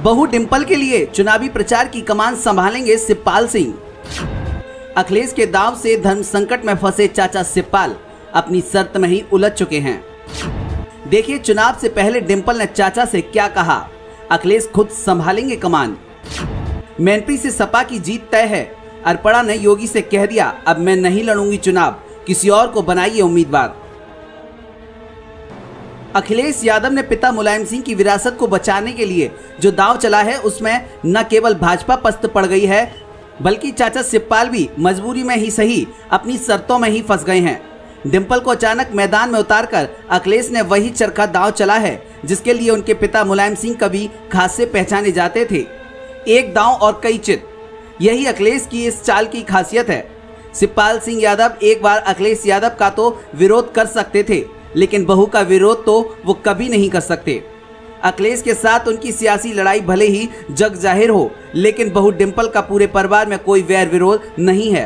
बहू डिंपल के लिए चुनावी प्रचार की कमान संभालेंगे शिवपाल सिंह। अखिलेश के दांव से धर्म संकट में फंसे चाचा शिवपाल अपनी शर्त में ही उलझ चुके हैं। देखिए चुनाव से पहले डिंपल ने चाचा से क्या कहा। अखिलेश खुद संभालेंगे कमान। मैनपुरी से सपा की जीत तय है। अरपड़ा ने योगी से कह दिया अब मैं नहीं लड़ूंगी चुनाव, किसी और को बनाइए उम्मीदवार। अखिलेश यादव ने पिता मुलायम सिंह की विरासत को बचाने के लिए जो दांव चला है उसमें न केवल भाजपा पस्त पड़ गई है बल्कि चाचा शिवपाल भी मजबूरी में ही सही अपनी शर्तों में ही फंस गए हैं। डिंपल को अचानक मैदान में उतारकर अखिलेश ने वही चरखा दांव चला है जिसके लिए उनके पिता मुलायम सिंह कभी खास से पहचाने जाते थे। एक दांव और कई चित, यही अखिलेश की इस चाल की खासियत है। शिवपाल सिंह यादव एक बार अखिलेश यादव का तो विरोध कर सकते थे लेकिन बहू का विरोध तो वो कभी नहीं कर सकते। अखिलेश के साथ उनकी सियासी लड़ाई भले ही जग जाहिर हो लेकिन बहू डिंपल का पूरे परिवार में कोई वैर विरोध नहीं है।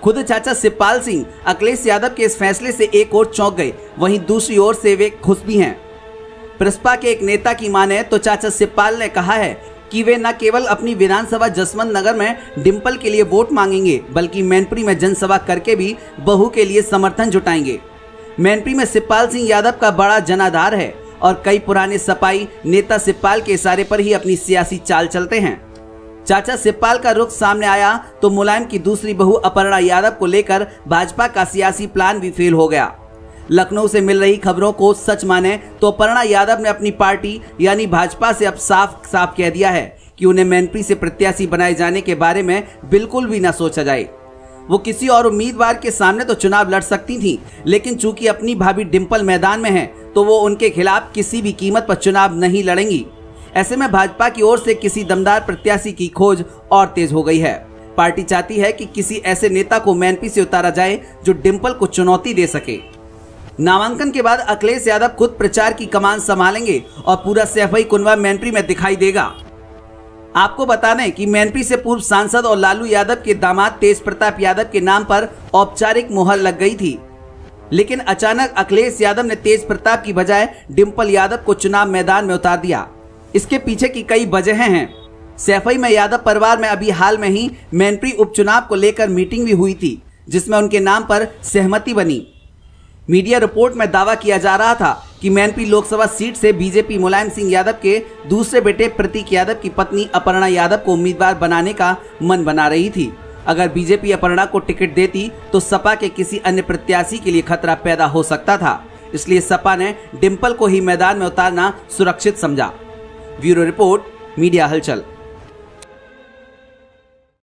खुद चाचा शिवपाल सिंह अखिलेश यादव के इस फैसले से एक ओर चौंक गए, वहीं दूसरी ओर से वे खुश भी हैं। प्रसपा के एक नेता की माने तो चाचा शिवपाल ने कहा है कि वे न केवल अपनी विधानसभा जसवंत नगर में डिंपल के लिए वोट मांगेंगे बल्कि मैनपुरी में जनसभा करके भी बहू के लिए समर्थन जुटाएंगे। मैनपुरी में शिवपाल सिंह यादव का बड़ा जनाधार है और कई पुराने सपाई नेता शिवपाल के इशारे पर ही अपनी सियासी चाल चलते हैं। चाचा शिवपाल का रुख सामने आया तो मुलायम की दूसरी बहू अपर्णा यादव को लेकर भाजपा का सियासी प्लान भी फेल हो गया। लखनऊ से मिल रही खबरों को सच माने तो अपर्णा यादव ने अपनी पार्टी यानी भाजपा से अब साफ साफ कह दिया है कि उन्हें मैनपुरी से प्रत्याशी बनाए जाने के बारे में बिल्कुल भी न सोचा जाए। वो किसी और उम्मीदवार के सामने तो चुनाव लड़ सकती थी लेकिन चूंकि अपनी भाभी डिंपल मैदान में है तो वो उनके खिलाफ किसी भी कीमत पर चुनाव नहीं लड़ेंगी। ऐसे में भाजपा की ओर से किसी दमदार प्रत्याशी की खोज और तेज हो गई है। पार्टी चाहती है कि किसी ऐसे नेता को मैनपुरी से उतारा जाए जो डिंपल को चुनौती दे सके। नामांकन के बाद अखिलेश यादव खुद प्रचार की कमान संभालेंगे और पूरा सैफई कुनवा मैनपुरी में दिखाई देगा। आपको बता दें कि मैनपुरी से पूर्व सांसद और लालू यादव के दामाद तेज प्रताप यादव के नाम पर औपचारिक मुहर लग गई थी लेकिन अचानक अखिलेश यादव ने तेज प्रताप की बजाय डिंपल यादव को चुनाव मैदान में उतार दिया। इसके पीछे की कई वजहें हैं। सैफई में यादव परिवार में अभी हाल में ही मैनपुरी उपचुनाव को लेकर मीटिंग भी हुई थी जिसमें उनके नाम पर सहमति बनी। मीडिया रिपोर्ट में दावा किया जा रहा था कि मैनपुरी लोकसभा सीट से बीजेपी मुलायम सिंह यादव के दूसरे बेटे प्रतीक यादव की पत्नी अपर्णा यादव को उम्मीदवार बनाने का मन बना रही थी। अगर बीजेपी अपर्णा को टिकट देती तो सपा के किसी अन्य प्रत्याशी के लिए खतरा पैदा हो सकता था, इसलिए सपा ने डिंपल को ही मैदान में उतारना सुरक्षित समझा। ब्यूरो रिपोर्ट, मीडिया हलचल।